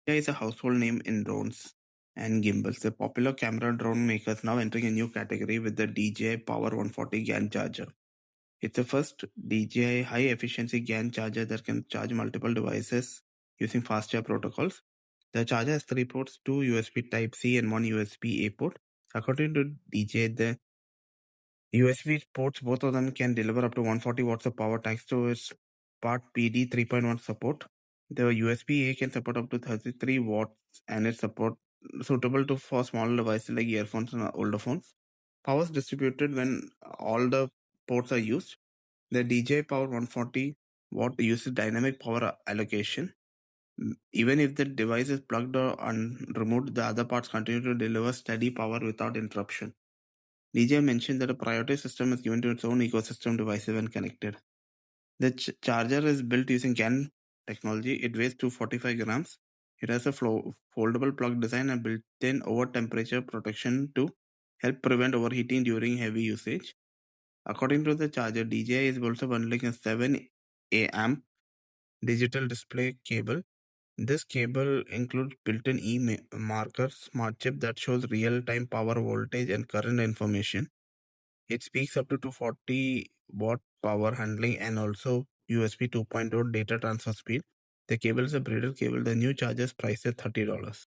DJI is a household name in drones and gimbals. The popular camera drone makers now entering a new category with the DJI Power 140 GAN charger. It's the first DJI high-efficiency GAN charger that can charge multiple devices using fast charge protocols. The charger has 3 ports, 2 USB Type-C and 1 USB-A port. According to DJI, the USB ports, both of them can deliver up to 140 watts of power thanks to its Part PD 3.1 support. The USB-A can support up to 33 watts and it's suitable for small devices like earphones and older phones. Power is distributed when all the ports are used. The DJI Power 140 watt uses dynamic power allocation. Even if the device is plugged or removed, the other parts continue to deliver steady power without interruption. DJI mentioned that a priority system is given to its own ecosystem devices when connected. The charger is built using GAN technology. It weighs 245 grams. It has a foldable plug design and built-in over-temperature protection to help prevent overheating during heavy usage. According to the charger, DJI is also bundling a 7 amp digital display cable. This cable includes built-in e-marker smart chip that shows real-time power, voltage, and current information. It speaks up to 240 watt power handling and also USB 2.0 data transfer speed. The cable is a braided cable. The new charger is priced at $30.